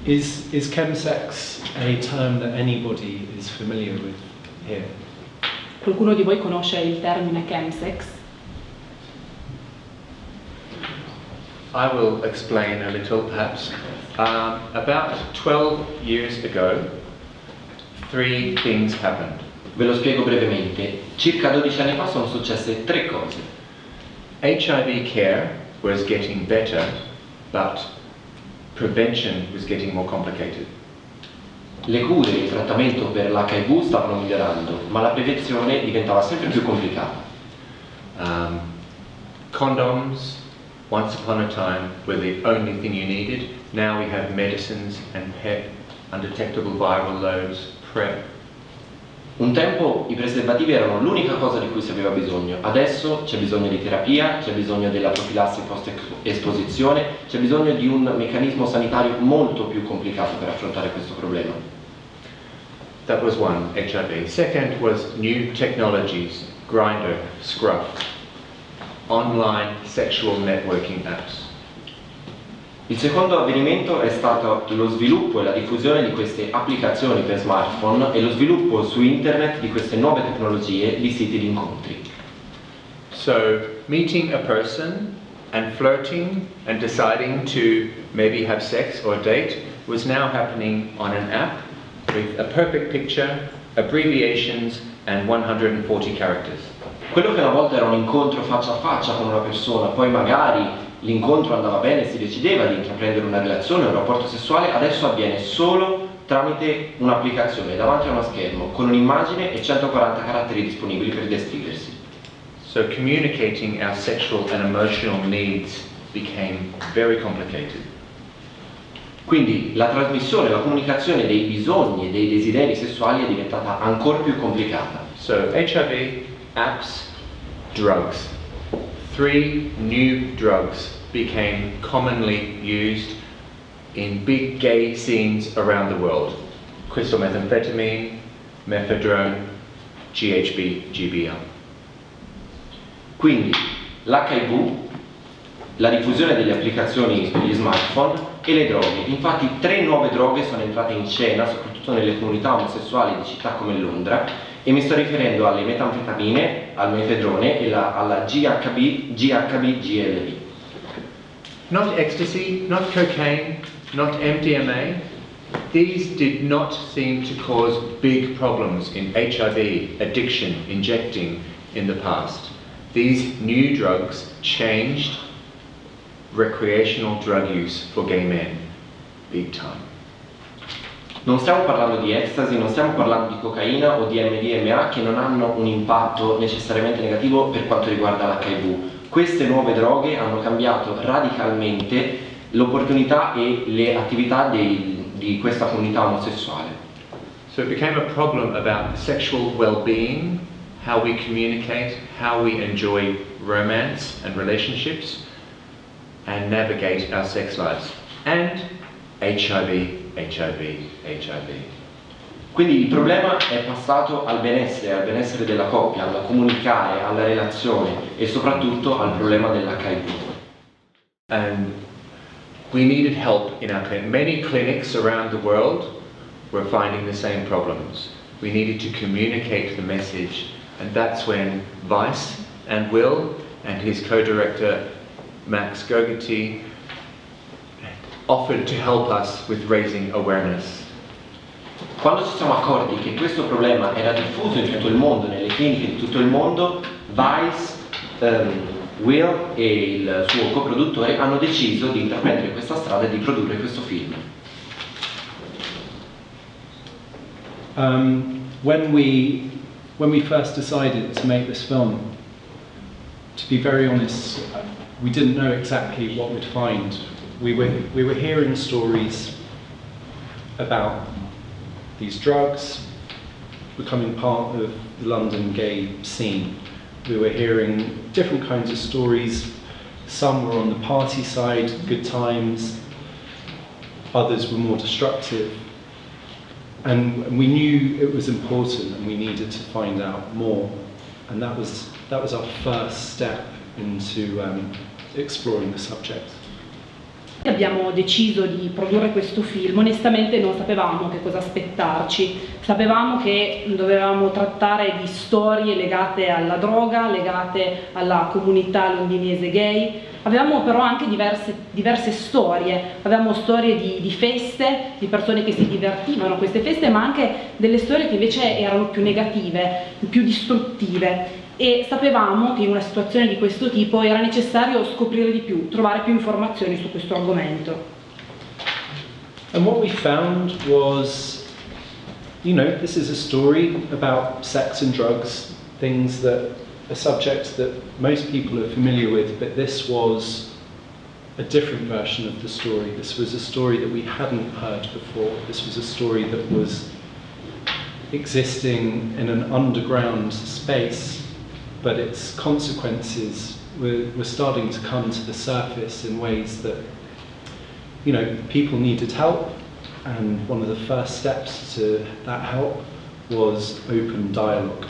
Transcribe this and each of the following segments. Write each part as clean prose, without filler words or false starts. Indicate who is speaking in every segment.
Speaker 1: Is chemsex a term that anybody is familiar with here?
Speaker 2: Qualcuno di voi conosce il termine chemsex?
Speaker 3: I will explain a little, perhaps. About 12 years ago, 3 things happened.
Speaker 4: Ve lo spiego brevemente. Circa 12 anni fa sono successe 3 cose.
Speaker 3: HIV care was getting better, but prevention was getting more complicated.
Speaker 4: Le cure e il trattamento per l'HIV stavano migliorando, ma la prevenzione diventava sempre più complicata.
Speaker 3: Condoms, once upon a time, were the only thing you needed. Now we have medicines and PEP, undetectable viral loads, PrEP.
Speaker 4: Un tempo i preservativi erano l'unica cosa di cui si aveva bisogno, adesso c'è bisogno di terapia, c'è bisogno della profilassi post-esposizione, c'è bisogno di un meccanismo sanitario molto più complicato per affrontare questo problema.
Speaker 3: That was one, HIV. Second was new technologies, Grindr, Scruff, online sexual networking apps.
Speaker 4: Il secondo avvenimento è stato lo sviluppo e la diffusione di queste applicazioni per smartphone e lo sviluppo su internet di queste nuove tecnologie di siti di incontri.
Speaker 3: So, meeting a person and flirting and deciding to maybe have sex or date was now happening on an app with a perfect picture, abbreviations and 140 characters.
Speaker 4: Quello che una volta era un incontro faccia a faccia con una persona, poi magari l'incontro andava bene e si decideva di intraprendere una relazione o un rapporto sessuale, adesso avviene solo tramite un'applicazione davanti a uno schermo con un'immagine e 140 caratteri disponibili per descriversi.
Speaker 3: So communicating our sexual and emotional needs became very complicated.
Speaker 4: Quindi la trasmissione, la comunicazione dei bisogni e dei desideri sessuali è diventata ancora più complicata.
Speaker 3: So HIV, apps, drugs. 3 new drugs became commonly used in big gay scenes around the world. Crystal methamphetamine, methadone, GHB, GBL.
Speaker 4: Quindi l'HIV, la diffusione delle applicazioni sugli smartphone e le droghe. Infatti 3 nuove droghe sono entrate in scena, soprattutto nelle comunità omosessuali di città come Londra, e mi sto riferendo alle metanfetamine, al mefedrone e alla GHB-GLB.
Speaker 3: Not ecstasy, not cocaine, not MDMA. These did not seem to cause big problems in HIV addiction, injecting in the past. These new drugs changed recreational drug use for gay men, big time.
Speaker 4: Non stiamo parlando di ecstasy, non stiamo parlando di cocaina o di MDMA che non hanno un impatto necessariamente negativo per quanto riguarda l'HIV. Queste nuove droghe hanno cambiato radicalmente l'opportunità e le attività di questa comunità omosessuale.
Speaker 3: So it became a problem about sexual well-being, how we communicate, how we enjoy romance and relationships, and navigate our sex lives. And HIV.
Speaker 4: Quindi il problema è passato al benessere della coppia, al comunicare, alla relazione e soprattutto al problema dell'HIV.
Speaker 3: And we needed help in our clinic. Many clinics around the world were finding the same problems. We needed to communicate the message, and that's when Vice and Will and his co-director Max Gogetti offered to help us with raising awareness.
Speaker 4: Quando ci siamo accorti che questo problema era diffuso in tutto il mondo, nelle cliniche di tutto il mondo, Vice, Will e il suo coproduttore hanno deciso di intraprendere questa strada e di produrre questo film.
Speaker 1: When we first decided to make this film, to be very honest, we didn't know exactly what we'd find. We were hearing stories about these drugs becoming part of the London gay scene. We were hearing different kinds of stories. Some were on the party side, good times. Others were more destructive. And we knew it was important and we needed to find out more. And that was our first step into exploring the subject.
Speaker 2: Abbiamo deciso di produrre questo film, onestamente non sapevamo che cosa aspettarci, sapevamo che dovevamo trattare di storie legate alla droga, legate alla comunità londinese gay, avevamo però anche diverse storie, avevamo storie di feste, di persone che si divertivano a queste feste, ma anche delle storie che invece erano più negative, più distruttive. E sapevamo che in una situazione di questo tipo era necessario scoprire di più, trovare più informazioni su questo argomento.
Speaker 1: And what we found was, this is a story about sex and drugs, things that are subjects that most people are familiar with, but this was a different version of the story. This was a story that we hadn't heard before. This was a story that was existing in an underground space, but its consequences were starting to come to the surface in ways that, people needed help, and one of the first steps to that help was open dialogue.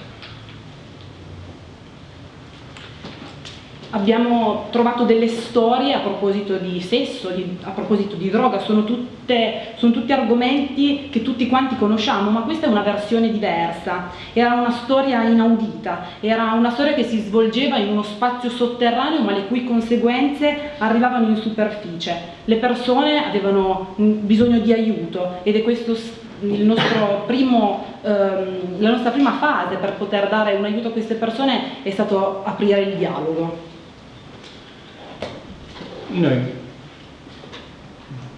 Speaker 2: Abbiamo trovato delle storie a proposito di sesso, a proposito di droga, sono tutti argomenti che tutti quanti conosciamo, ma questa è una versione diversa, era una storia inaudita, era una storia che si svolgeva in uno spazio sotterraneo ma le cui conseguenze arrivavano in superficie. Le persone avevano bisogno di aiuto ed è questo la nostra prima fase per poter dare un aiuto a queste persone è stato aprire il dialogo.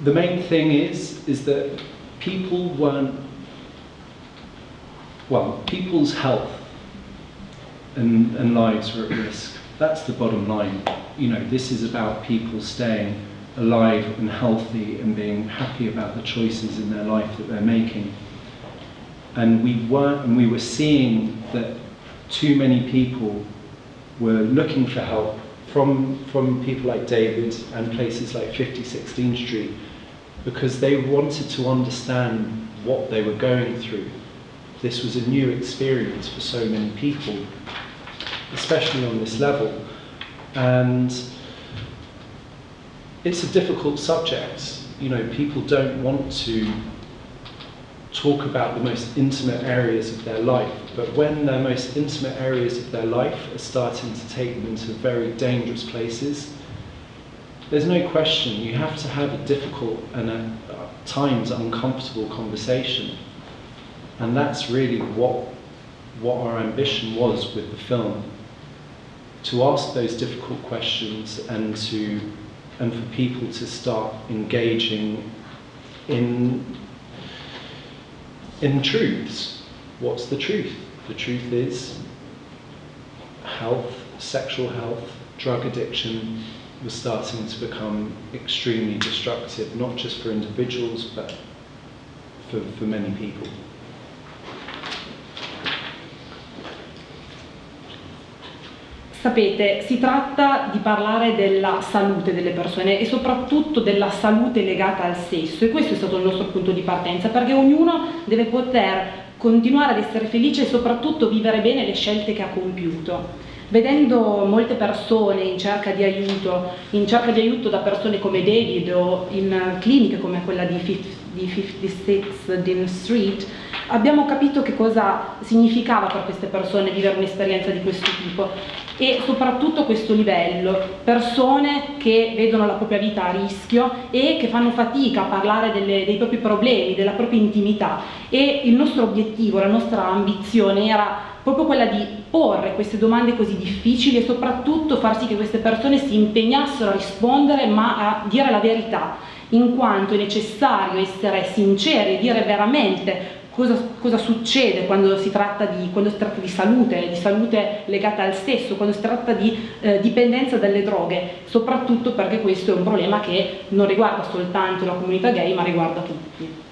Speaker 1: The main thing is that people's health and lives were at risk. That's the bottom line. This is about people staying alive and healthy and being happy about the choices in their life that they're making. And we were seeing that too many people were looking for help from people like David and places like 5016 Street, because they wanted to understand what they were going through. This was a new experience for so many people, especially on this level. And it's a difficult subject. People don't want to talk about the most intimate areas of their life, but when their most intimate areas of their life are starting to take them into very dangerous places, there's no question you have to have a difficult and at times uncomfortable conversation. And that's really what our ambition was with the film, to ask those difficult questions and for people to start engaging in truths. What's the truth? The truth is health, sexual health, drug addiction was starting to become extremely destructive, not just for individuals, but for many people.
Speaker 2: Sapete, si tratta di parlare della salute delle persone e soprattutto della salute legata al sesso, e questo è stato il nostro punto di partenza, perché ognuno deve poter continuare ad essere felice e soprattutto vivere bene le scelte che ha compiuto. Vedendo molte persone in cerca di aiuto da persone come David o in cliniche come quella di 56 Street, abbiamo capito che cosa significava per queste persone vivere un'esperienza di questo tipo e soprattutto questo livello, persone che vedono la propria vita a rischio e che fanno fatica a parlare dei propri problemi, della propria intimità, e il nostro obiettivo, la nostra ambizione era proprio quella di porre queste domande così difficili e soprattutto far sì che queste persone si impegnassero a rispondere, ma a dire la verità, in quanto è necessario essere sinceri e dire veramente cosa succede quando si tratta di salute legata al sesso, quando si tratta di dipendenza dalle droghe, soprattutto perché questo è un problema che non riguarda soltanto la comunità gay, ma riguarda tutti.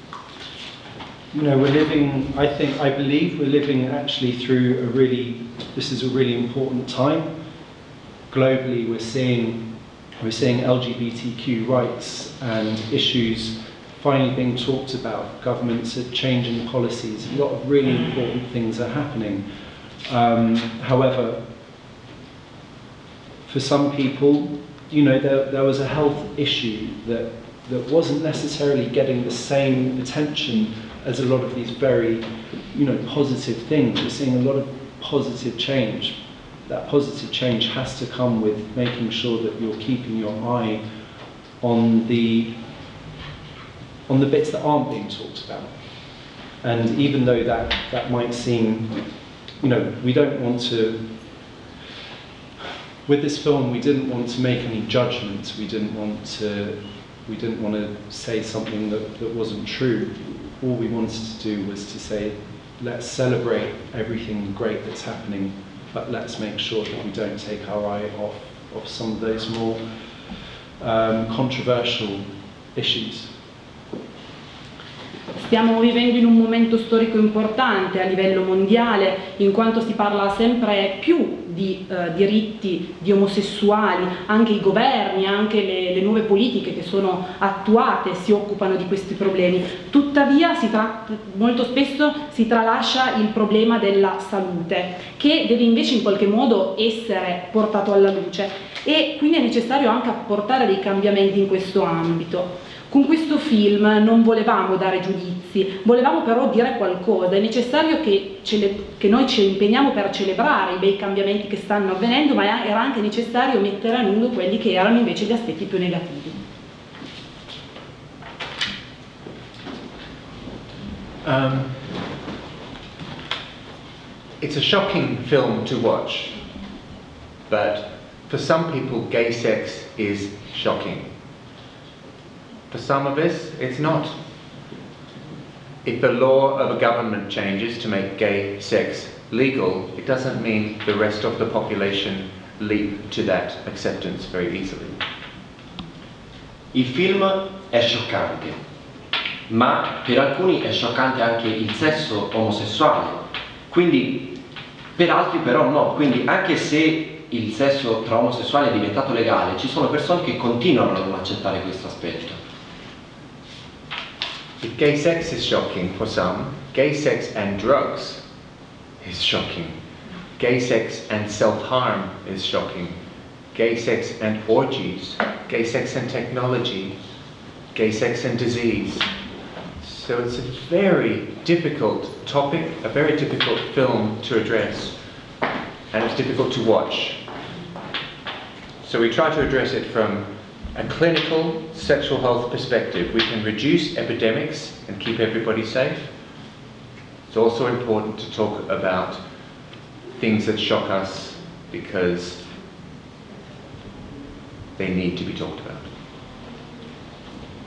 Speaker 1: I believe we're living actually through this is a really important time. Globally we're seeing LGBTQ rights and issues finally being talked about. Governments are changing policies. A lot of really important things are happening. However, for some people, there was a health issue that that wasn't necessarily getting the same attention as a lot of these very, positive things. We're seeing a lot of positive change. That positive change has to come with making sure that you're keeping your eye on the bits that aren't being talked about. And even though that might seem, we don't want to, with this film, we didn't want to make any judgments. We didn't want to say something that wasn't true. All we wanted to do was to say, let's celebrate everything great that's happening, but let's make sure that we don't take our eye off some of those more controversial issues.
Speaker 2: Stiamo vivendo in un momento storico importante a livello mondiale, in quanto si parla sempre più di diritti di omosessuali, anche i governi, anche le nuove politiche che sono attuate si occupano di questi problemi. Tuttavia molto spesso si tralascia il problema della salute, che deve invece in qualche modo essere portato alla luce, e quindi è necessario anche apportare dei cambiamenti in questo ambito. Con questo film non volevamo dare giudizi, volevamo però dire qualcosa. È necessario che noi ci impegniamo per celebrare i bei cambiamenti che stanno avvenendo, ma era anche necessario mettere a nudo quelli che erano invece gli aspetti più negativi.
Speaker 3: It's a shocking film to watch, but for some people gay sex is shocking. For some of us, it's not. If the law of a government changes to make gay sex legal, it doesn't mean the rest of the population leap to that acceptance very easily.
Speaker 4: Il film è scioccante, ma per alcuni è scioccante anche il sesso omosessuale, quindi per altri però no. Quindi anche se il sesso tra omosessuali è diventato legale, ci sono persone che continuano a non accettare questo aspetto.
Speaker 3: If gay sex is shocking for some, gay sex and drugs is shocking. Gay sex and self-harm is shocking. Gay sex and orgies, gay sex and technology, gay sex and disease. So it's a very difficult topic, a very difficult film to address, and it's difficult to watch. So we try to address it from a clinical sexual health perspective. We can reduce epidemics and keep everybody safe. It's also important to talk about things that shock us because they need to be talked about.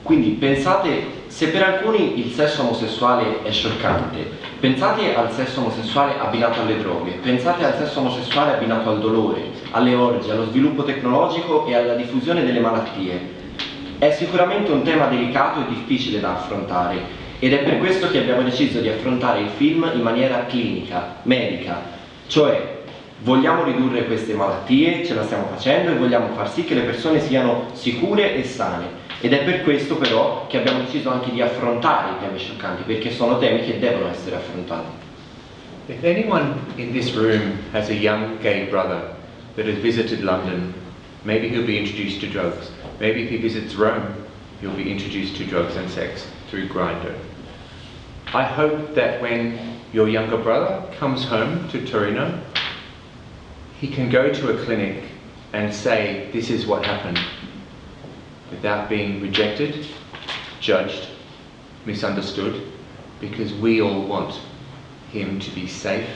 Speaker 4: Quindi pensate, se per alcuni il sesso omosessuale è scioccante, pensate al sesso omosessuale abbinato alle droghe, pensate al sesso omosessuale abbinato al dolore, alle orge, allo sviluppo tecnologico e alla diffusione delle malattie. È sicuramente un tema delicato e difficile da affrontare, ed è per questo che abbiamo deciso di affrontare il film in maniera clinica, medica, cioè vogliamo ridurre queste malattie, ce la stiamo facendo, e vogliamo far sì che le persone siano sicure e sane. Ed è per questo però che abbiamo deciso anche di affrontare i temi scioccanti, perché sono temi che devono essere affrontati.
Speaker 3: If anyone in this room has a young gay brother that has visited London, maybe he'll be introduced to drugs. Maybe if he visits Rome, he'll be introduced to drugs and sex through Grindr. I hope that when your younger brother comes home to Torino, he can go to a clinic and say, this is what happened, without being rejected, judged, misunderstood, because we all want him to be safe,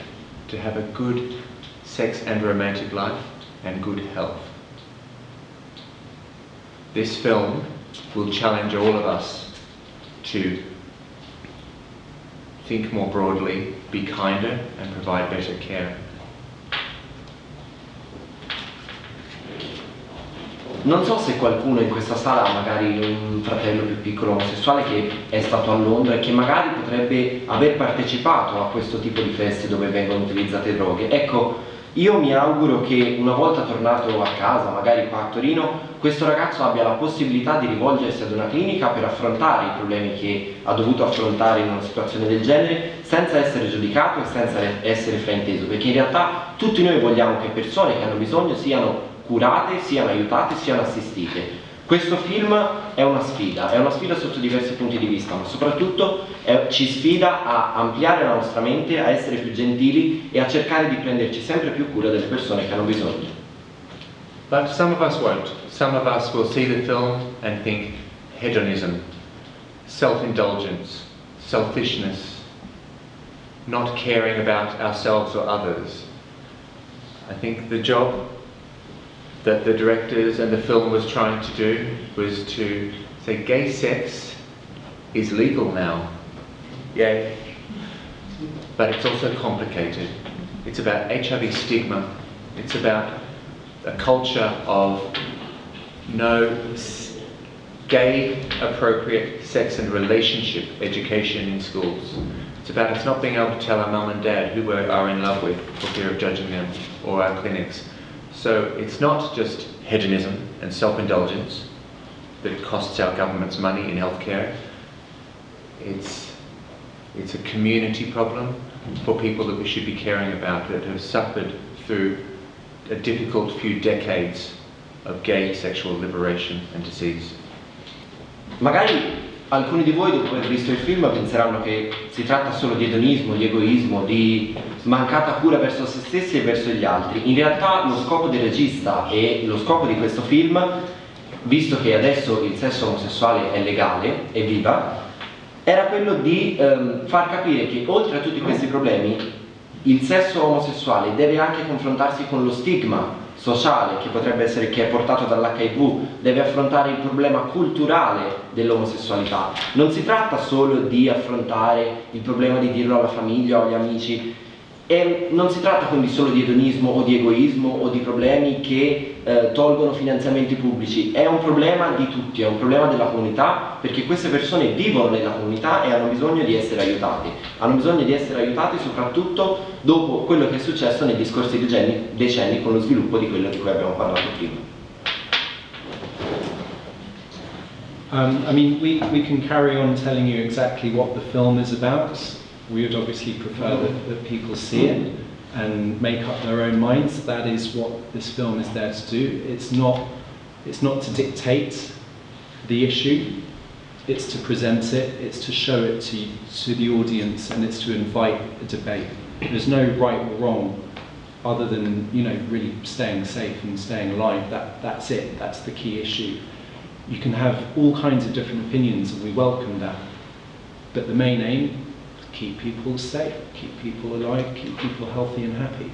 Speaker 3: to have a good sex and romantic life, and good health. This film will challenge all of us to think more broadly, be kinder, and provide better care.
Speaker 4: Non so se qualcuno in questa sala ha magari un fratello più piccolo omosessuale che è stato a Londra e che magari potrebbe aver partecipato a questo tipo di feste dove vengono utilizzate droghe. Ecco, io mi auguro che una volta tornato a casa, magari qua a Torino, questo ragazzo abbia la possibilità di rivolgersi ad una clinica per affrontare i problemi che ha dovuto affrontare in una situazione del genere, senza essere giudicato e senza essere frainteso, perché in realtà tutti noi vogliamo che persone che hanno bisogno siano curate, siano aiutate, siano assistite. Questo film è una sfida sotto diversi punti di vista, ma soprattutto ci sfida a ampliare la nostra mente, a essere più gentili e a cercare di prenderci sempre più cura delle persone che hanno bisogno.
Speaker 3: But some of us won't. Some of us will see the film and think hedonism, self-indulgence, selfishness, not caring about ourselves or others. I think the job that the directors and the film was trying to do was to say gay sex is legal now. Yay. But it's also complicated. It's about HIV stigma. It's about a culture of no gay appropriate sex and relationship education in schools. It's about us not being able to tell our mum and dad who we are in love with for fear of judging them, or our clinics. So it's not just hedonism and self-indulgence that costs our governments money in healthcare. It's a community problem for people that we should be caring about, that have suffered through a difficult few decades of gay sexual liberation and disease.
Speaker 4: Magari alcuni di voi, dopo aver visto il film, penseranno che si tratta solo di edonismo, di egoismo, di mancata cura verso se stessi e verso gli altri. In realtà lo scopo del regista e lo scopo di questo film, visto che adesso il sesso omosessuale è legale, è viva, era quello di far capire che oltre a tutti questi problemi il sesso omosessuale deve anche confrontarsi con lo stigma sociale che è portato dall'HIV, deve affrontare il problema culturale dell'omosessualità. Non si tratta solo di affrontare il problema di dirlo alla famiglia o agli amici, e non si tratta quindi solo di edonismo o di egoismo o di problemi che tolgono finanziamenti pubblici. È un problema di tutti, è un problema della comunità, perché queste persone vivono nella comunità e hanno bisogno di essere aiutate. Hanno bisogno di essere aiutate soprattutto dopo quello che è successo negli scorsi decenni con lo sviluppo di quello di cui abbiamo parlato prima.
Speaker 1: I mean, we can carry on telling you exactly what the film is about. We would obviously prefer that people see it and make up their own minds. That is what this film is there to do. It's not to dictate the issue, it's to present it, it's to show it to the audience, and it's to invite a debate. There's no right or wrong other than, you know, really staying safe and staying alive. That's it, that's the key issue. You can have all kinds of different opinions, and we welcome that, but the main aim: keep people safe, keep people alive, keep people healthy and happy.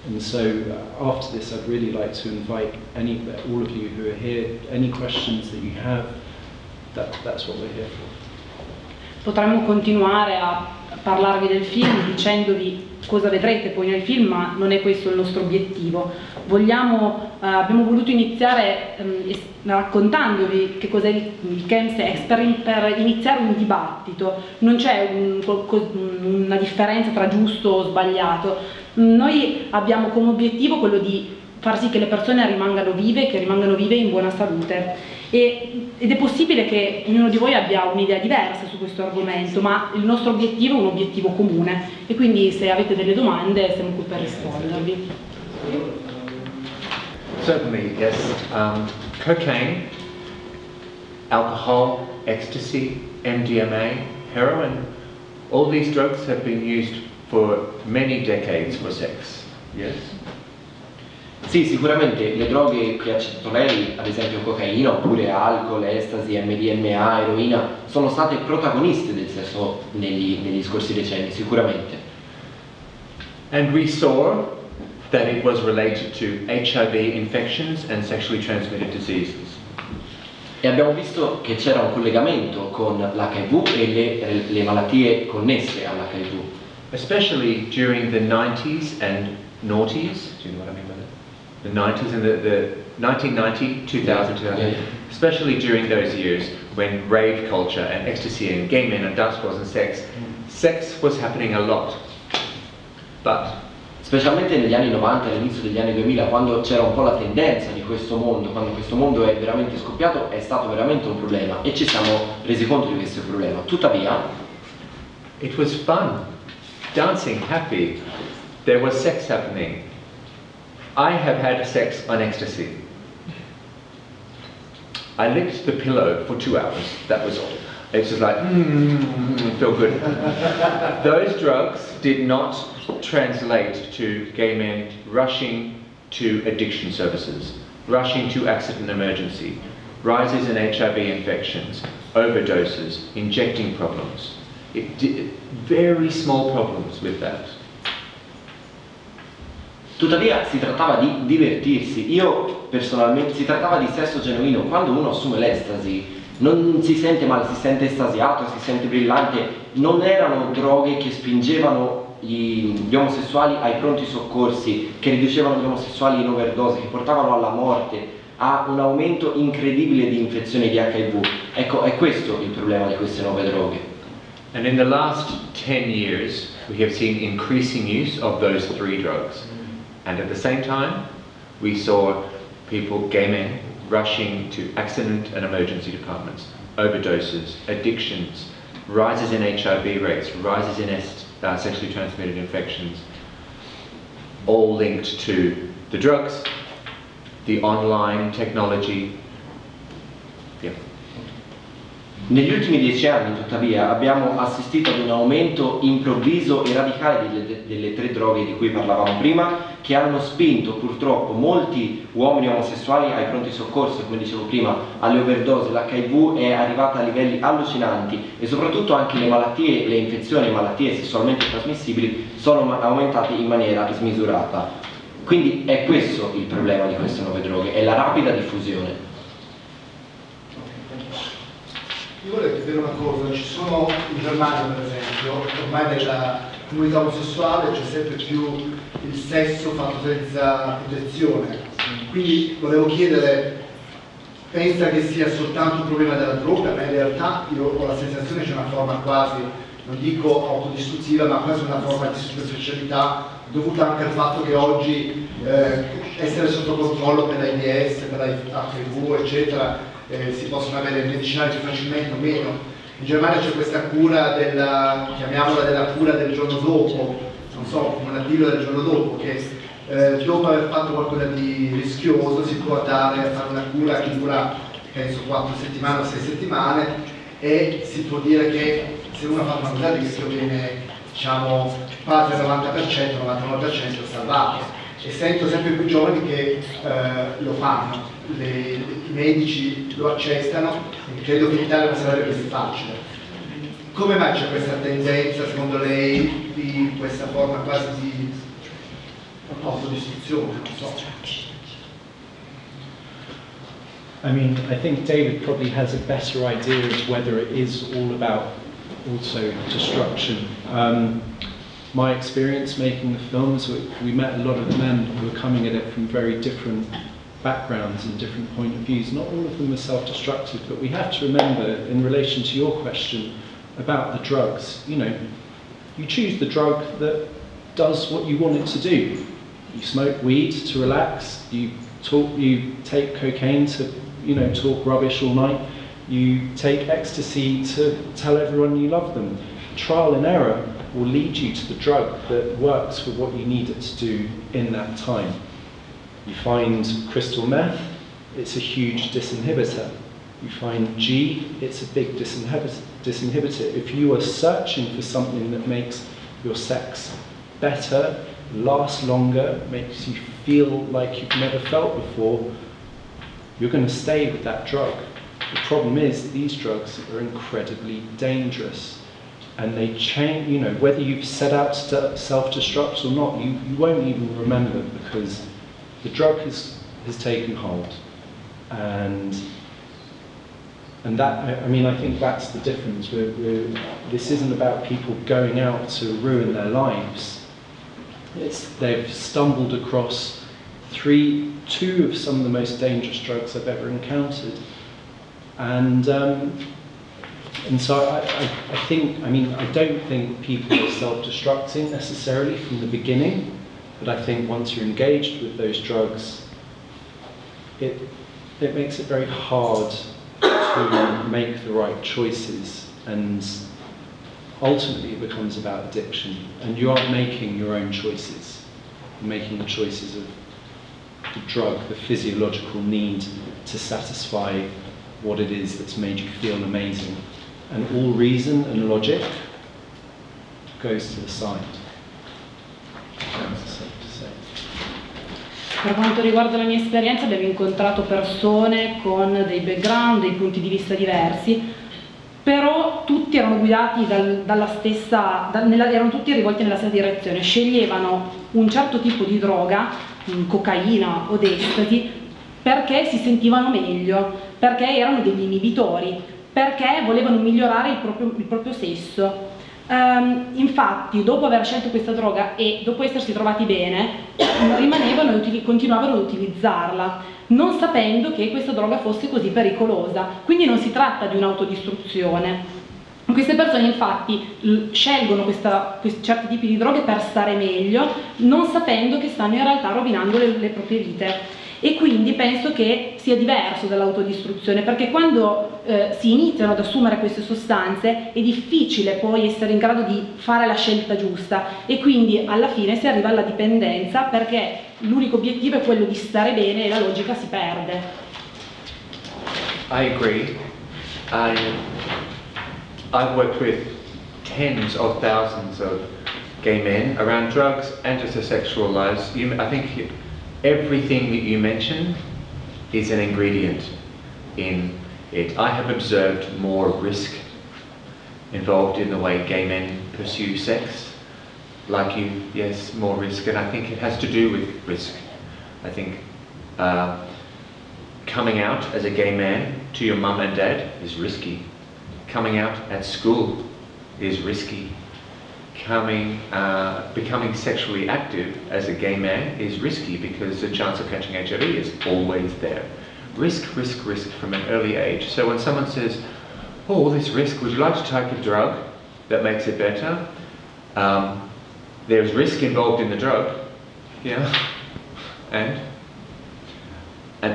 Speaker 1: And so after this, I'd really like to invite all of you who are here, any questions that you have, that's what we're here for.
Speaker 2: Potremmo continuare a parlarvi del film dicendovi cosa vedrete poi nel film, ma non è questo il nostro obiettivo. Abbiamo voluto iniziare raccontandovi che cos'è il Chemsex per iniziare un dibattito. Non c'è una differenza tra giusto o sbagliato. Noi abbiamo come obiettivo quello di far sì che le persone rimangano vive, che rimangano vive in buona salute. Ed è possibile che ognuno di voi abbia un'idea diversa su questo argomento, ma il nostro obiettivo è un obiettivo comune, e quindi se avete delle domande siamo qui per rispondervi.
Speaker 3: Certainly, yes. Cocaine, alcohol, ecstasy, MDMA, heroin, all these drugs have been used for many decades for sex. Yes?
Speaker 4: Sì, sicuramente le droghe che ha citato lei, ad esempio cocaina, oppure alcol, estasi, MDMA, eroina, sono state protagoniste del sesso negli scorsi decenni, sicuramente.
Speaker 3: And we saw that it was related to HIV infections and sexually transmitted diseases.
Speaker 4: E abbiamo visto che c'era un collegamento con l'HIV e le malattie connesse all'HIV.
Speaker 3: Especially during the 90s and noughties. Do you know what I mean by that? The 90s and the 1990, 2000, 2000.
Speaker 4: Yeah.
Speaker 3: Especially during those years when rave culture and ecstasy and gay men and dance balls and sex was happening a lot. But
Speaker 4: specialmente negli anni 90 e all'inizio degli anni 2000, quando c'era un po' la tendenza di questo mondo, quando questo mondo è veramente scoppiato, è stato veramente un problema e ci siamo resi conto di questo problema. Tuttavia,
Speaker 3: it was fun, dancing, happy, there was sex happening. I have had sex on ecstasy. I licked the pillow for 2 hours. That was all. It's just like, feel good. Those drugs did not translate to gay men rushing to addiction services, rushing to accident emergency, rises in HIV infections, overdoses, injecting problems. It did very small problems with that.
Speaker 4: Tuttavia si trattava di divertirsi. Io personalmente, si trattava di sesso genuino. Quando uno assume l'estasi non si sente male, si sente estasiato, si sente brillante. Non erano droghe che spingevano gli omosessuali ai pronti soccorsi, che riducevano gli omosessuali in overdose, che portavano alla morte, a un aumento incredibile di infezioni di HIV. Ecco, è questo il problema di queste nuove droghe.
Speaker 3: And in the last 10 years, we have seen increasing use of those 3 drugs. And at the same time, we saw people, gay men, rushing to accident and emergency departments, overdoses, addictions, rises in HIV rates, rises in sexually transmitted infections, all linked to the drugs, the online technology. Yeah.
Speaker 4: Negli ultimi 10 anni, tuttavia, abbiamo assistito ad un aumento improvviso e radicale delle 3 droghe di cui parlavamo prima, che hanno spinto purtroppo molti uomini omosessuali ai pronti soccorso, come dicevo prima, alle overdose. L'HIV è arrivata a livelli allucinanti e soprattutto anche le malattie, le infezioni e malattie sessualmente trasmissibili sono aumentate in maniera smisurata. Quindi è questo il problema di queste nuove droghe, è la rapida diffusione.
Speaker 5: Io volevo chiedere una cosa, ci sono in Germania per esempio, ormai nella comunità omosessuale c'è sempre più il sesso fatto senza protezione, quindi volevo chiedere, pensa che sia soltanto un problema della droga, ma in realtà io ho la sensazione che c'è una forma quasi, non dico autodistruttiva, ma quasi una forma di superficialità dovuta anche al fatto che oggi essere sotto controllo per l'AIDS, per l'HIV eccetera, si possono avere medicinali più facilmente o meno. In Germania c'è questa cura chiamiamola della cura del giorno dopo, non so, come una pillola del giorno dopo, che dopo aver fatto qualcosa di rischioso si può andare a fare una cura che dura penso 4 settimane o 6 settimane e si può dire che se uno ha fatto una cosa di rischio viene diciamo quasi al 90%, 99% salvato. E sento sempre più giovani che lo fanno, i medici lo accettano e credo che in Italia non sarebbe così facile. Come mai c'è questa tendenza, secondo lei, di questa forma quasi di autodistruzione? Non so.
Speaker 1: I mean, I think David probably has a better idea of whether it is all about also destruction. My experience making the films, we met a lot of men who were coming at it from very different backgrounds and different point of views. Not all of them were self-destructive, but we have to remember, in relation to your question about the drugs, you know, you choose the drug that does what you want it to do. You smoke weed to relax, you take cocaine to, you know, talk rubbish all night, you take ecstasy to tell everyone you love them. Trial and error will lead you to the drug that works for what you need it to do in that time. You find crystal meth, it's a huge disinhibitor. You find G, it's a big disinhibitor. If you are searching for something that makes your sex better, last longer, makes you feel like you've never felt before, you're going to stay with that drug. The problem is these drugs are incredibly dangerous. And they change, you know, whether you've set out to self-destruct or not, you won't even remember because the drug has taken hold. And that, I mean, I think that's the difference. This isn't about people going out to ruin their lives. They've stumbled across two of some of the most dangerous drugs I've ever encountered. And so I think, I mean, I don't think people are self-destructing necessarily from the beginning, but I think once you're engaged with those drugs, it makes it very hard to make the right choices, and ultimately it becomes about addiction, and you aren't making your own choices. You're making the choices of the drug, the physiological need to satisfy what it is that's made you feel amazing. And all reason and logic goes to the side. That's safe to say.
Speaker 2: Per quanto riguarda la mia esperienza, abbiamo incontrato persone con dei background, dei punti di vista diversi, però tutti erano guidati dalla stessa, erano tutti rivolti nella stessa direzione, sceglievano un certo tipo di droga, cocaina o ecstasy, perché si sentivano meglio, perché erano degli inibitori, perché volevano migliorare il proprio sesso. Infatti, dopo aver scelto questa droga e dopo essersi trovati bene, rimanevano e continuavano ad utilizzarla, non sapendo che questa droga fosse così pericolosa. Quindi non si tratta di un'autodistruzione. Queste persone infatti scelgono certi tipi di droghe per stare meglio, non sapendo che stanno in realtà rovinando le proprie vite. E quindi penso che sia diverso dall'autodistruzione, perché quando si iniziano ad assumere queste sostanze è difficile poi essere in grado di fare la scelta giusta e quindi alla fine si arriva alla dipendenza, perché l'unico obiettivo è quello di stare bene e la logica si perde.
Speaker 3: I agree. I've worked with tens of thousands of gay men around drugs and just their sexual lives. I think everything that you mentioned is an ingredient in it. I have observed more risk involved in the way gay men pursue sex. Like you, yes, more risk, and I think it has to do with risk. I think coming out as a gay man to your mum and dad is risky. Coming out at school is risky. Becoming sexually active as a gay man is risky because the chance of catching HIV is always there. Risk, risk, risk from an early age. So when someone says, oh, all this risk, would you like to take a drug that makes it better? There's risk involved in the drug, yeah, and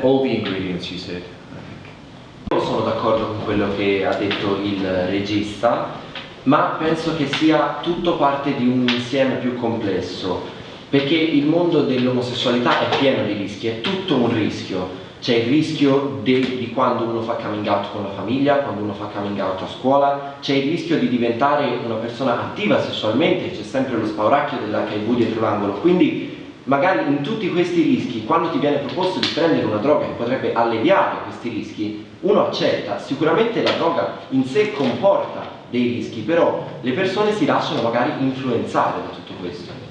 Speaker 3: all the ingredients you said, I think.
Speaker 4: Non sono d'accordo con quello che ha detto il regista, ma penso che sia tutto parte di un insieme più complesso, perché il mondo dell'omosessualità è pieno di rischi, è tutto un rischio. C'è il rischio di quando uno fa coming out con la famiglia, quando uno fa coming out a scuola, c'è il rischio di diventare una persona attiva sessualmente, c'è sempre lo spauracchio dell'HIV dietro l'angolo, quindi magari in tutti questi rischi, quando ti viene proposto di prendere una droga che potrebbe alleviare questi rischi, uno accetta. Sicuramente la droga in sé comporta dei rischi, però le persone si lasciano magari influenzare da tutto questo.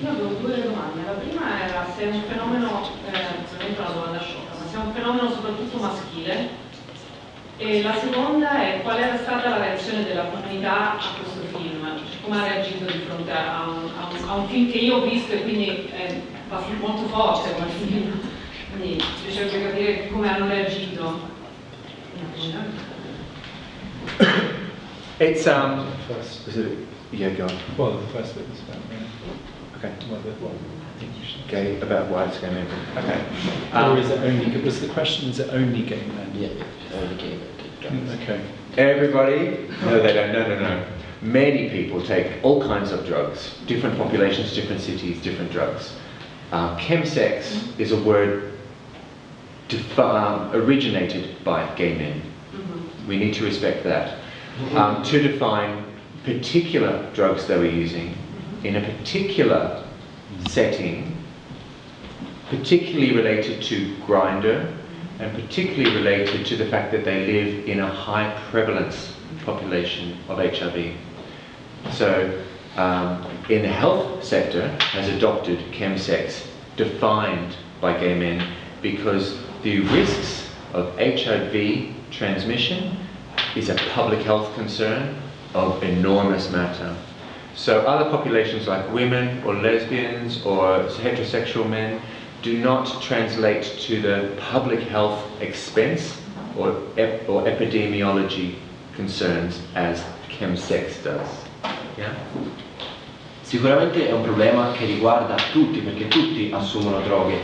Speaker 6: Io avevo due domande. La prima era se è un fenomeno, ovviamente una domanda sciocca, ma se è un fenomeno soprattutto maschile, e la seconda è qual era stata la reazione della comunità a questo film, cioè, come ha reagito di fronte a un film che io ho visto e quindi è molto forte come film, quindi piacerebbe capire come hanno reagito.
Speaker 3: It's
Speaker 1: First.
Speaker 3: is it, yeah, go on.
Speaker 1: Well, the first bit was about
Speaker 3: Okay.
Speaker 1: I think you should.
Speaker 3: Gay, about why it's gay men. Okay.
Speaker 1: Or is it only? Was the question? Is it only gay men?
Speaker 4: Yeah, only gay men.
Speaker 1: Okay.
Speaker 3: Everybody? No, they don't. No, no, no. Many people take all kinds of drugs. Different populations, different cities, different drugs. Chemsex is a word originated by gay men. We need to respect that. To define particular drugs they were using in a particular setting, particularly related to Grindr, and particularly related to the fact that they live in a high prevalence population of HIV. So, in the health sector, has adopted chemsex, defined by gay men, because the risks of HIV transmission is a public health concern of enormous matter. So other populations like women or lesbians or heterosexual men do not translate to the public health expense or epidemiology concerns as chemsex does. Yeah?
Speaker 4: Sicuramente è un problema che riguarda tutti, perché tutti assumono droghe.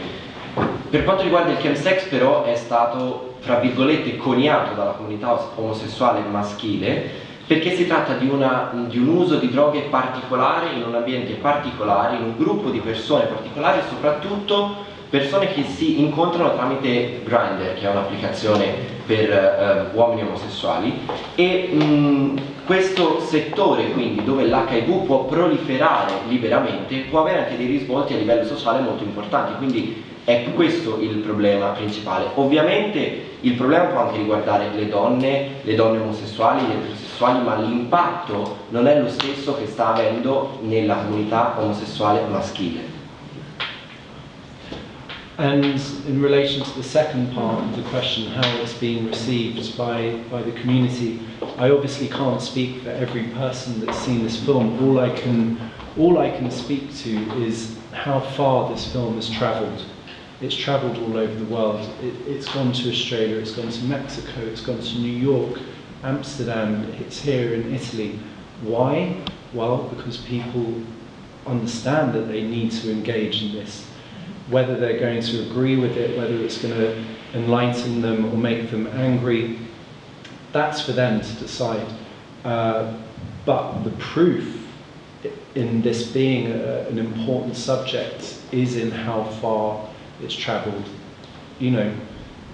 Speaker 4: Per quanto riguarda il chemsex però è stato, fra virgolette, coniato dalla comunità omosessuale maschile, perché si tratta di un uso di droghe particolare, in un ambiente particolare, in un gruppo di persone particolari e soprattutto persone che si incontrano tramite Grindr, che è un'applicazione per uomini omosessuali, e questo settore quindi dove l'HIV può proliferare liberamente può avere anche dei risvolti a livello sociale molto importanti, quindi è questo il problema principale. Ovviamente il problema può anche riguardare le donne omosessuali, gli eterosessuali, ma l'impatto non è lo stesso che sta avendo nella comunità omosessuale maschile.
Speaker 1: And in relation to the second part of the question, how it's being received by the community, I obviously can't speak for every person that's seen this film. All I can speak to is how far this film has travelled. It's travelled all over the world. It's gone to Australia, it's gone to Mexico, it's gone to New York, Amsterdam, it's here in Italy. Why? Well, because people understand that they need to engage in this. Whether they're going to agree with it, whether it's going to enlighten them or make them angry, that's for them to decide. But the proof in this being an important subject is in how far it's travelled. You know,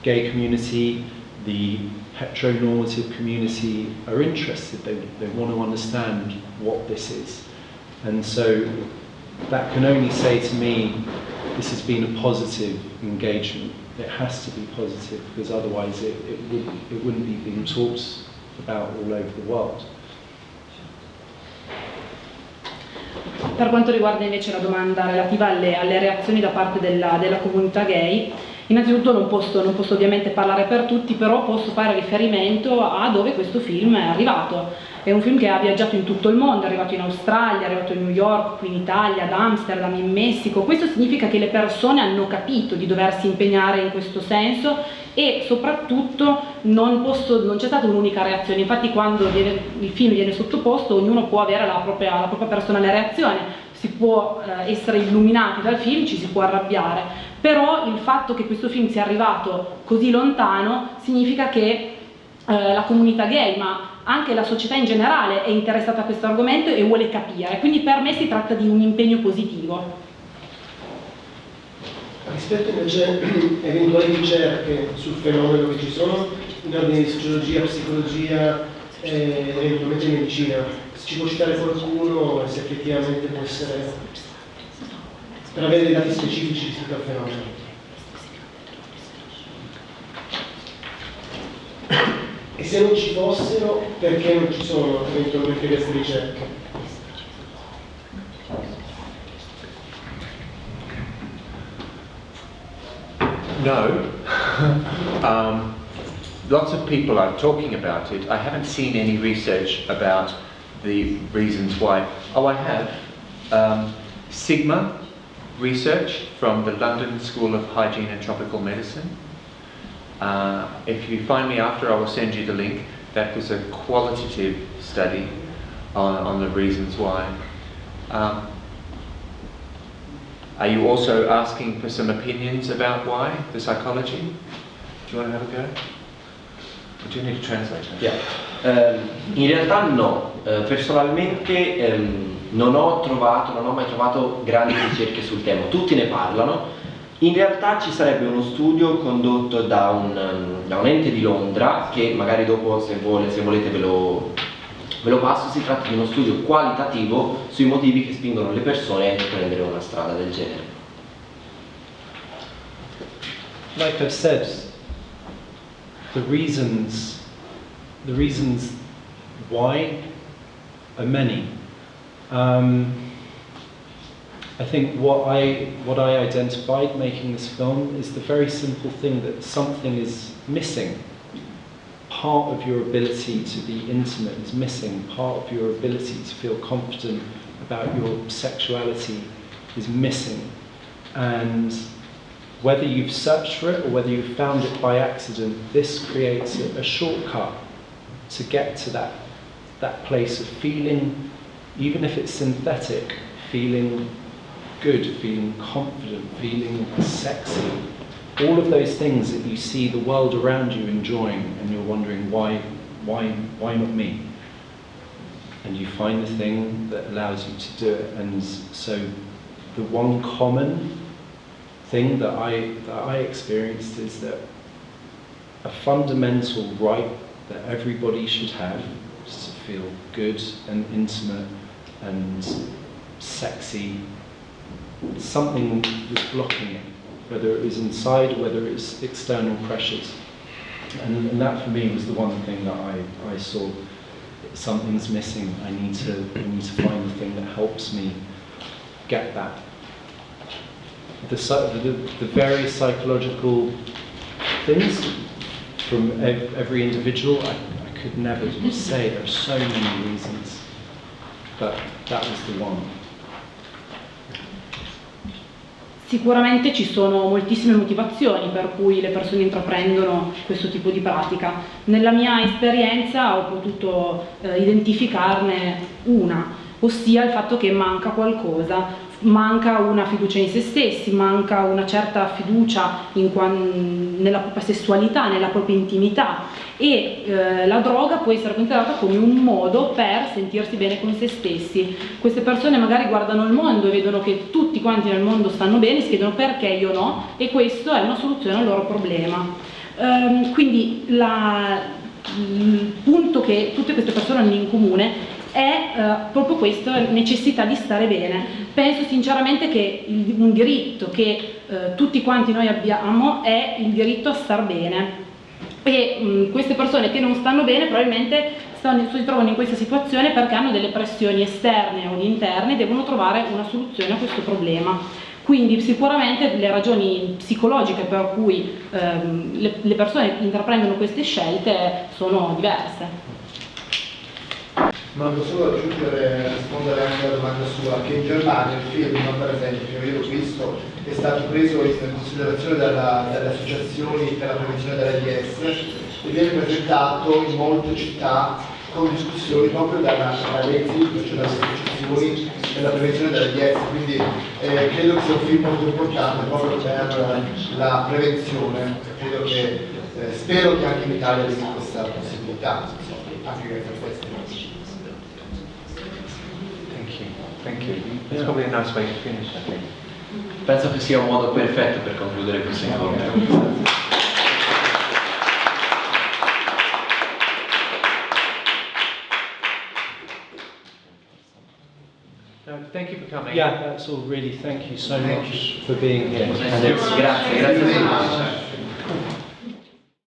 Speaker 1: gay community, the heteronormative community are interested, they want to understand what this is. And so that can only say to me, this has been a positive engagement. It has to be positive, because otherwise it wouldn't be being talked about all over the world.
Speaker 2: Per quanto riguarda invece la domanda relativa alle reazioni da parte della comunità gay, innanzitutto non posso ovviamente parlare per tutti, però posso fare riferimento a dove questo film è arrivato. È un film che ha viaggiato in tutto il mondo, è arrivato in Australia, è arrivato a New York, qui in Italia, ad Amsterdam, in Messico. Questo significa che le persone hanno capito di doversi impegnare in questo senso e soprattutto non c'è stata un'unica reazione. Infatti quando il film viene sottoposto ognuno può avere la propria personale reazione, si può essere illuminati dal film, ci si può arrabbiare, però il fatto che questo film sia arrivato così lontano significa che la comunità gay, ma anche la società in generale è interessata a questo argomento e vuole capire, quindi per me si tratta di un impegno positivo.
Speaker 7: Rispetto invece a eventuali ricerche sul fenomeno che ci sono in ordine di sociologia, psicologia e eventualmente medicina, se ci può citare qualcuno e se effettivamente può essere, per avere dei dati specifici rispetto al fenomeno. E se non ci fossero, perché non ci sono eventualmente queste ricerche?
Speaker 3: No. Lots of people are talking about it. I haven't seen any research about the reasons why. Oh, I have. Sigma research from the London School of Hygiene and Tropical Medicine. If you find me after, I will send you the link. That was a qualitative study on the reasons why. Are you also asking for some opinions about why, the psychology? Do you want to have a go? Or do you need to translate?
Speaker 4: Yeah. In realtà no, personalmente non ho mai trovato grandi ricerche sul tema, tutti ne parlano. In realtà ci sarebbe uno studio condotto da un ente di Londra, che magari dopo se volete ve lo passo. Si tratta di uno studio qualitativo sui motivi che spingono le persone a intraprendere una strada del genere.
Speaker 1: Like I've said, the reasons why are many. I think what I identified making this film is the very simple thing that something is missing. Part of your ability to be intimate is missing. Part of your ability to feel confident about your sexuality is missing. And whether you've searched for it or whether you've found it by accident, this creates a shortcut to get to that place of feeling, even if it's synthetic, feeling good, feeling confident, feeling sexy. All of those things that you see the world around you enjoying, and you're wondering why not me? And you find the thing that allows you to do it. And so the one common thing that I experienced is that a fundamental right that everybody should have is to feel good and intimate and sexy. Something was blocking it, whether it was inside or whether it was external pressures. And that for me was the one thing that I saw. Something's missing. I need to find the thing that helps me get that. The various psychological things from every individual, I could never say. There are so many reasons, but that was the one.
Speaker 2: Sicuramente ci sono moltissime motivazioni per cui le persone intraprendono questo tipo di pratica. Nella mia esperienza ho potuto identificarne una, ossia il fatto che manca qualcosa, manca una fiducia in se stessi, manca una certa fiducia nella propria sessualità, nella propria intimità, e la droga può essere considerata come un modo per sentirsi bene con se stessi. Queste persone magari guardano il mondo e vedono che tutti quanti nel mondo stanno bene, si chiedono perché io no, e questo è una soluzione al loro problema. Quindi il punto che tutte queste persone hanno in comune è proprio questo, necessità di stare bene. Penso sinceramente che un diritto che tutti quanti noi abbiamo è il diritto a star bene, e queste persone che non stanno bene probabilmente si trovano in questa situazione perché hanno delle pressioni esterne o interne e devono trovare una soluzione a questo problema. Quindi sicuramente le ragioni psicologiche per cui le persone intraprendono queste scelte sono diverse.
Speaker 5: Ma posso solo aggiungere, rispondere anche alla domanda sua, che in Germania il film, per esempio, io l'ho visto, è stato preso in considerazione dalle associazioni per la prevenzione dell'AIDS e viene presentato in molte città con discussioni proprio dalla EZI, cioè dalle associazioni per la prevenzione dell'AIDS, quindi credo che sia un film molto importante proprio per la prevenzione. Credo che, spero che anche in Italia abbia questa possibilità, anche grazie a questo.
Speaker 3: Thank you. It's probably a nice way to finish, I think.
Speaker 4: Penso che sia un modo perfetto per concludere questo incontro.
Speaker 3: Thank you for coming.
Speaker 1: Yeah, that's all really. Thank you so much for being here.
Speaker 4: Grazie.